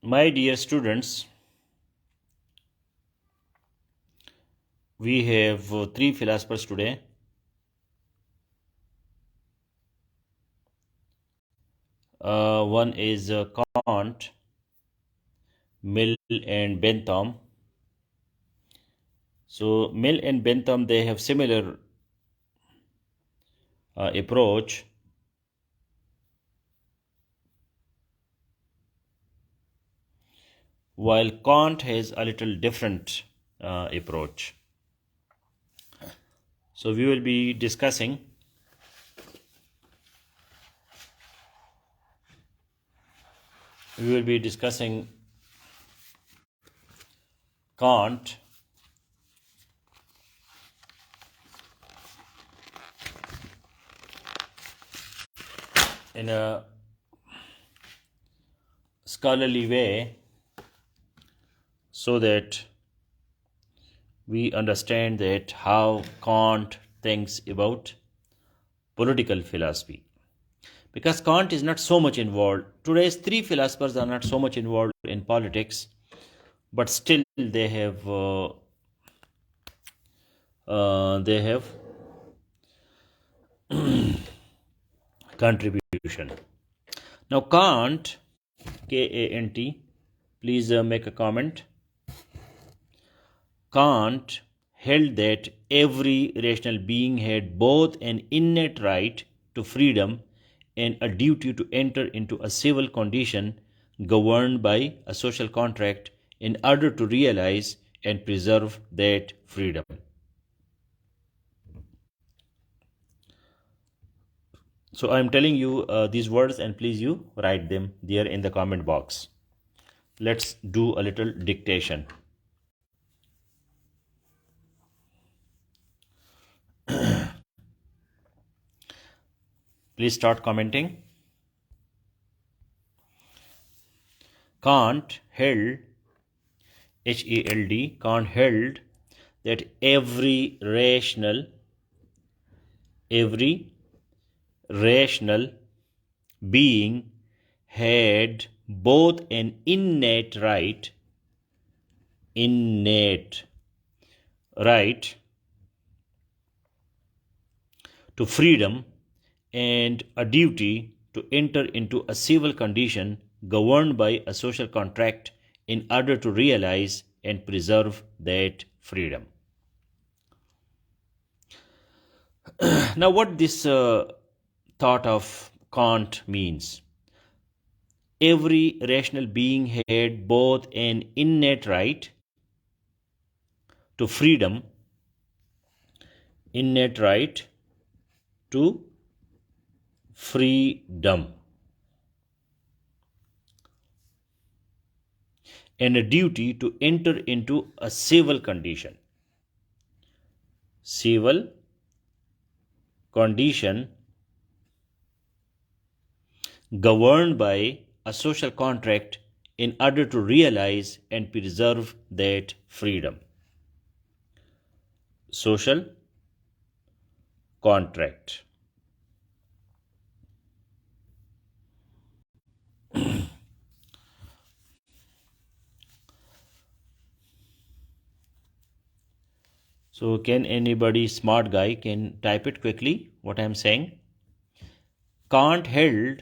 My dear students, we have three philosophers today. One is Kant, Mill, and Bentham. So Mill and Bentham, they have similar approach. While Kant has a little different approach. So we will be discussing Kant, in a scholarly way, so that we understand that how Kant thinks about political philosophy. Because Kant is not so much involved. Today's three philosophers are not so much involved in politics, but still they have contribution. Now Kant, K-A-N-T, please make a comment. Kant held that every rational being had both an innate right to freedom and a duty to enter into a civil condition governed by a social contract in order to realize and preserve that freedom. So I am telling you these words, and please you write them there in the comment box. Let's do a little dictation. Please start commenting. Kant held, H-E-L-D, Kant held that every rational being had both an innate right to freedom and a duty to enter into a civil condition governed by a social contract in order to realize and preserve that freedom. Now, what this thought of Kant means? Every rational being had both an innate right to freedom, and a duty to enter into a civil condition governed by a social contract in order to realize and preserve that freedom. Social contract. So can anybody smart guy can type it quickly what I am saying? Kant held,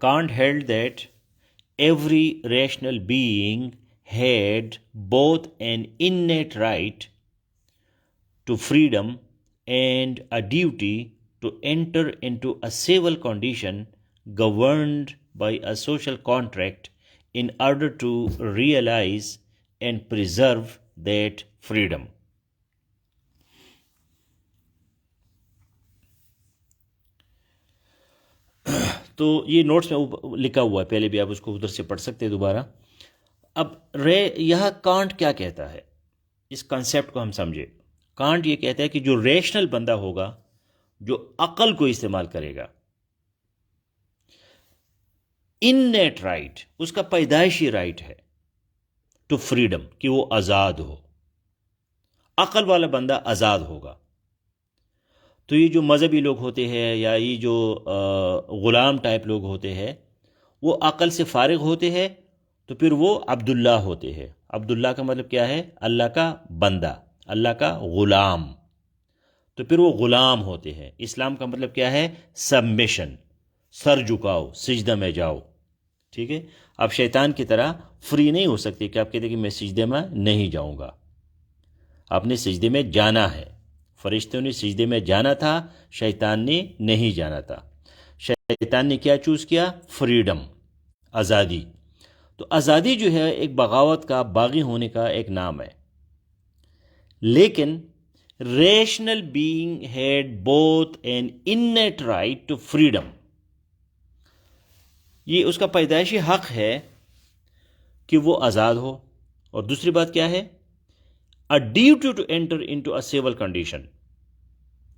Kant held that every rational being had both an innate right to freedom and a duty to enter into a civil condition governed by a social contract in order to realize and preserve that freedom. تو یہ notice میں لکھا ہوا ہے, پہلے بھی آپ اس کو ادھر سے پڑھ سکتے ہیں دوبارہ. اب یہاں کانٹ کیا کہتا ہے, اس کنسیپٹ کو ہم سمجھے. کانٹ یہ کہتا ہے کہ جو ریشنل بندہ ہوگا, جو عقل کو استعمال کرے گا, انیٹ رائٹ, اس کا پیدائشی رائٹ ہے ٹو فریڈم, کہ وہ آزاد ہو. عقل والا بندہ آزاد ہوگا. تو یہ جو مذہبی لوگ ہوتے ہیں یا یہ جو غلام ٹائپ لوگ ہوتے ہیں وہ عقل سے فارغ ہوتے ہیں، تو پھر وہ عبداللہ ہوتے ہیں. عبداللہ کا مطلب کیا ہے؟ اللہ کا بندہ، اللہ کا غلام. تو پھر وہ غلام ہوتے ہیں. اسلام کا مطلب کیا ہے؟ سبمیشن، سر جھکاؤ، سجدہ میں جاؤ. ٹھیک ہے. آپ شیطان کی طرح فری نہیں ہو سکتے کہ آپ کہتے کہ میں سجدے میں نہیں جاؤں گا. آپ نے سجدے میں جانا ہے. فرشتوں نے سجدے میں جانا تھا، شیطان نے نہیں جانا تھا. شیطان نے کیا چوز کیا؟ فریڈم، آزادی. تو آزادی جو ہے ایک بغاوت کا، باغی ہونے کا ایک نام ہے. لیکن rational being had both an innate right to freedom. یہ اس کا پیدائشی حق ہے کہ وہ آزاد ہو. اور دوسری بات کیا ہے؟ a duty to enter into a civil condition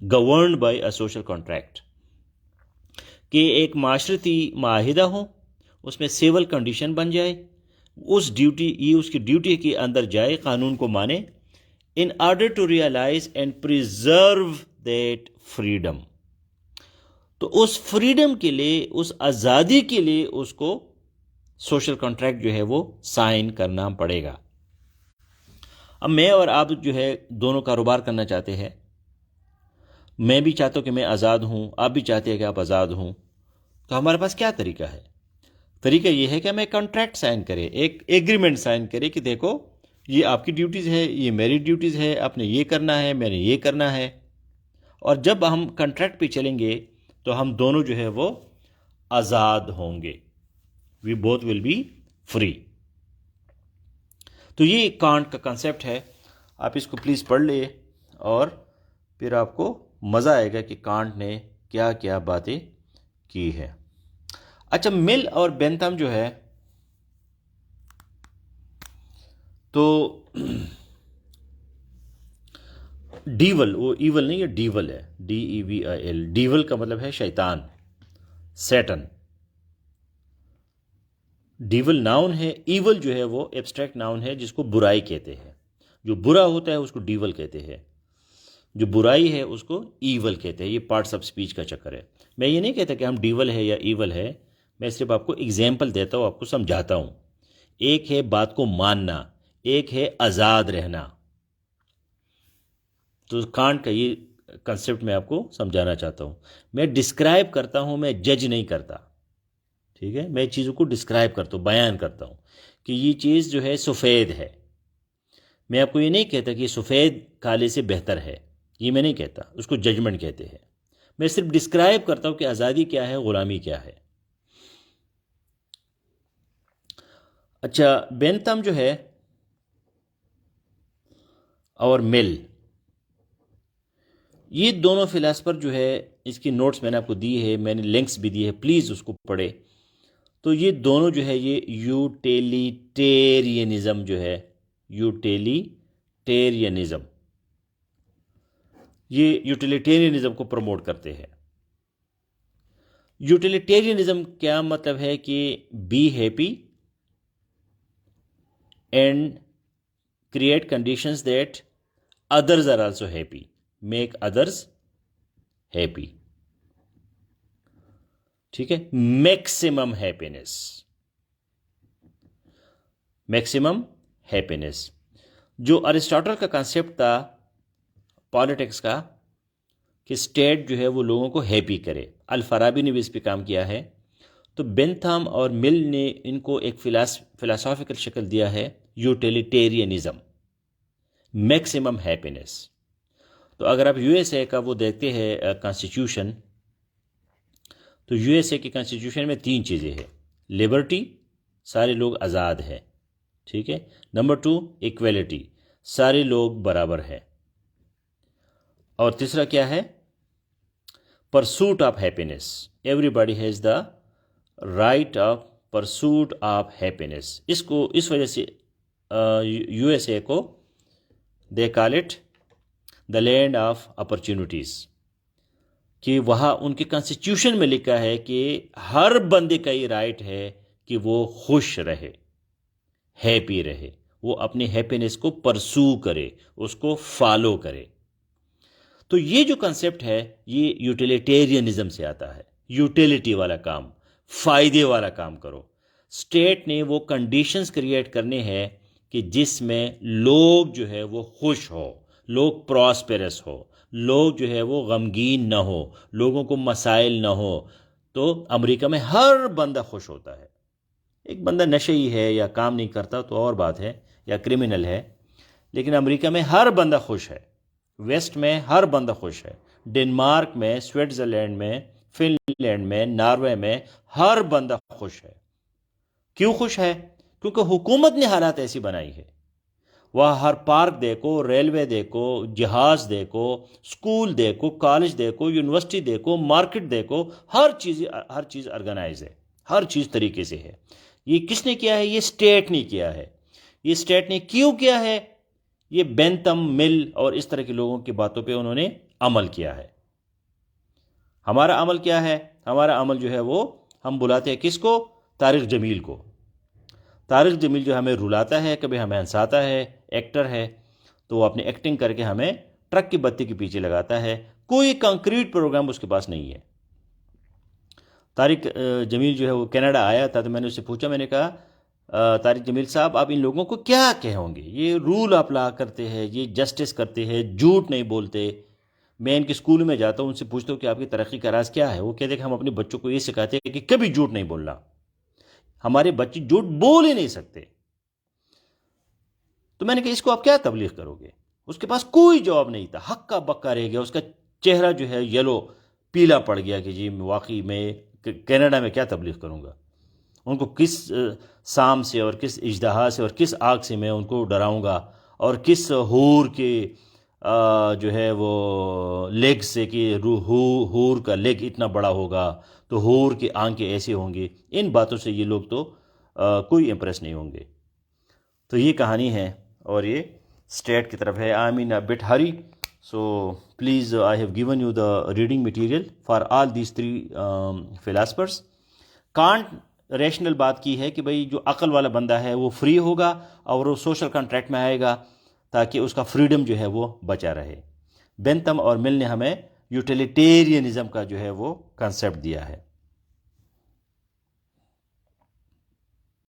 governed by a social contract. کہ ایک معاشرتی معاہدہ ہو، اس میں سیول کنڈیشن بن جائے، اس ڈیوٹی، یہ اس کی ڈیوٹی کے اندر جائے، قانون کو مانے، in order to realize and preserve that freedom. تو اس فریڈم کے لیے، اس آزادی کے لیے اس کو سوشل کانٹریکٹ جو ہے وہ سائن کرنا پڑے گا. اب میں اور آپ جو ہے دونوں کاروبار کرنا چاہتے ہیں. میں بھی چاہتا ہوں کہ میں آزاد ہوں، آپ بھی چاہتے ہیں کہ آپ آزاد ہوں. تو ہمارے پاس کیا طریقہ ہے؟ طریقہ یہ ہے کہ ہمیں کانٹریکٹ سائن کرے، ایک ایگریمنٹ سائن کرے کہ دیکھو یہ آپ کی ڈیوٹیز ہے، یہ میری ڈیوٹیز ہے، آپ نے یہ کرنا ہے، میں نے یہ کرنا ہے. اور جب ہم کانٹریکٹ پہ چلیں گے تو ہم دونوں جو ہے وہ آزاد ہوں گے. We both will be free. تو یہ کانٹ کا کنسیپٹ ہے. آپ اس کو پلیز پڑھ لیں اور پھر آپ کو مزہ آئے گا کہ کانٹ نے کیا کیا باتیں کی ہے. اچھا، مل اور بینتھم جو ہے تو ڈیول، وہ ایول نہیں ہے، ڈیول ہے، DEVIL. ڈیول کا مطلب ہے شیطان، سیٹن. ڈیول ناؤن ہے، ایول جو ہے وہ ایبسٹریکٹ ناؤن ہے جس کو برائی کہتے ہیں. جو برا ہوتا ہے اس کو ڈیول کہتے ہیں، جو برائی ہے اس کو ایول کہتے ہیں. یہ پارٹس آف اسپیچ کا چکر ہے. میں یہ نہیں کہتا کہ ہم ڈیول ہے یا ایول ہے، میں صرف آپ کو ایگزامپل دیتا ہوں، آپ کو سمجھاتا ہوں. ایک ہے بات کو ماننا، ایک ہے آزاد رہنا. تو کانٹ کا یہ کنسیپٹ میں آپ کو سمجھانا چاہتا ہوں. میں ڈسکرائب کرتا ہوں، میں جج نہیں کرتا. ٹھیک ہے، میں چیزوں کو ڈسکرائب کرتا ہوں، بیان کرتا ہوں کہ یہ چیز جو ہے سفید ہے. میں آپ کو یہ نہیں کہتا کہ یہ سفید کالے سے بہتر ہے، یہ میں نہیں کہتا، اس کو ججمنٹ کہتے ہیں. میں صرف ڈسکرائب کرتا ہوں کہ آزادی کیا ہے، غلامی کیا ہے. اچھا، بینتھم جو ہے اور مل، یہ دونوں فلاسفر جو ہے، اس کی نوٹس میں نے آپ کو دی ہے، میں نے لنکس بھی دی ہے، پلیز اس کو پڑھے. تو یہ دونوں جو ہے یہ یوٹیلیٹیرینزم جو ہے، یوٹیلیٹیرینزم، یہ یوٹیلیٹیرینزم کو پروموٹ کرتے ہیں. یوٹیلیٹیرینزم کیا مطلب ہے؟ کہ be happy and create conditions that others are also happy, make others happy. ٹھیک ہے، میکسیمم ہیپینس، میکسیمم ہیپینس. جو ارسطاٹل کا کنسیپٹ تھا پالیٹکس کا کہ اسٹیٹ جو ہے وہ لوگوں کو ہیپی کرے، الفارابی نے بھی اس پہ کام کیا ہے. تو بینتھم اور مل نے ان کو ایک فلاسافیکل شکل دیا ہے، یوٹیلیٹیرینزم، میکسیمم ہیپینس. تو اگر آپ USA کا وہ دیکھتے ہیں کانسٹیٹیوشن، تو USA کی کانسٹیٹیوشن میں 3 چیزیں ہیں. لبرٹی، سارے لوگ آزاد ہیں. ٹھیک ہے. نمبر 2، ایکویلٹی، سارے لوگ برابر ہیں. اور تیسرا کیا ہے؟ Pursuit of happiness, everybody has the right of pursuit of happiness. اس وجہ سے USA کو they call it the land of opportunities, کہ وہاں ان کے کانسٹیٹیوشن میں لکھا ہے کہ ہر بندے کا یہ رائٹ ہے کہ وہ خوش رہے، ہیپی رہے. وہ اپنی ہیپینس کو پرسو کرے، اس کو فالو کرے۔ تو یہ جو کنسیپٹ ہے یہ یوٹیلیٹیرینزم سے آتا ہے، یوٹیلیٹی والا کام، فائدے والا کام کرو۔ اسٹیٹ نے وہ کنڈیشنز کریٹ کرنے ہیں کہ جس میں لوگ جو ہے وہ خوش ہو، لوگ پراسپیرس ہو، لوگ جو ہے وہ غمگین نہ ہو، لوگوں کو مسائل نہ ہو۔ تو امریکہ میں ہر بندہ خوش ہوتا ہے۔ ایک بندہ نشئی ہے یا کام نہیں کرتا تو اور بات ہے، یا کرمنل ہے، لیکن امریکہ میں ہر بندہ خوش ہے۔ ویسٹ میں ہر بندہ خوش ہے، ڈنمارک میں، سوئٹزرلینڈ میں، فن لینڈ میں، ناروے میں ہر بندہ خوش ہے۔ کیوں خوش ہے؟ کیونکہ حکومت نے حالات ایسی بنائی ہے۔ وہاں ہر پارک دیکھو، ریلوے دیکھو، جہاز دیکھو، سکول دیکھو، کالج دیکھو، یونیورسٹی دیکھو، مارکیٹ دیکھو، ہر چیز آرگنائز ہے، ہر چیز طریقے سے ہے۔ یہ کس نے کیا ہے؟ یہ اسٹیٹ نے کیا ہے۔ یہ اسٹیٹ نے کیوں کیا ہے؟ یہ بینتھم، مل اور اس طرح کے لوگوں کی باتوں پہ انہوں نے عمل کیا ہے۔ ہمارا عمل کیا ہے؟ ہمارا عمل جو ہے وہ ہم بلاتے ہیں کس کو؟ طارق جمیل کو۔ طارق جمیل جو ہمیں رلاتا ہے، کبھی ہمیں ہنساتا ہے، ایکٹر ہے، تو وہ اپنی ایکٹنگ کر کے ہمیں ٹرک کی بتی کے پیچھے لگاتا ہے۔ کوئی کنکریٹ پروگرام اس کے پاس نہیں ہے۔ طارق جمیل جو ہے وہ کینیڈا آیا تھا تو میں نے اس سے پوچھا، میں نے کہا طارق جمیل صاحب آپ ان لوگوں کو کیا کہوں گے؟ یہ رول اپلا کرتے ہیں، یہ جسٹس کرتے ہیں، جھوٹ نہیں بولتے۔ میں ان کے اسکول میں جاتا ہوں، ان سے پوچھتا ہوں کہ آپ کی ترقی کا راز کیا ہے؟ وہ کہتے ہیں کہ ہم اپنے بچوں کو یہ سکھاتے ہیں کہ کبھی جھوٹ نہیں بولنا۔ ہمارے بچے جھوٹ بول ہی نہیں سکتے۔ تو میں نے کہا اس کو آپ کیا تبلیغ کرو گے؟ اس کے پاس کوئی جواب نہیں تھا، ہکا بکا رہ گیا، اس کا چہرہ جو ہے یلو پیلا پڑ گیا کہ جی واقعی میں کینیڈا میں کیا تبلیغ کروں گا؟ ان کو کس سام سے اور کس اژدہا سے اور کس آگ سے میں ان کو ڈراؤں گا، اور کس حور کے جو ہے وہ لیگ سے کہ حور کا لیگ اتنا بڑا ہوگا تو حور کی آنکھیں ایسے ہوں گی۔ ان باتوں سے یہ لوگ تو کوئی امپریس نہیں ہوں گے۔ تو یہ کہانی ہے اور یہ اسٹیٹ کی طرف ہے۔ I mean but hurry, so please I have given you the reading material for all these 3 philosophers. Kant rational بات کی ہے کہ بھئی جو عقل والا بندہ ہے وہ فری ہوگا اور وہ سوشل کانٹریکٹ میں آئے گا تاکہ اس کا فریڈم جو ہے وہ بچا رہے۔ بینتھم اور مل نے ہمیں یوٹیلیٹیرینزم کا جو ہے وہ کنسیپٹ دیا ہے۔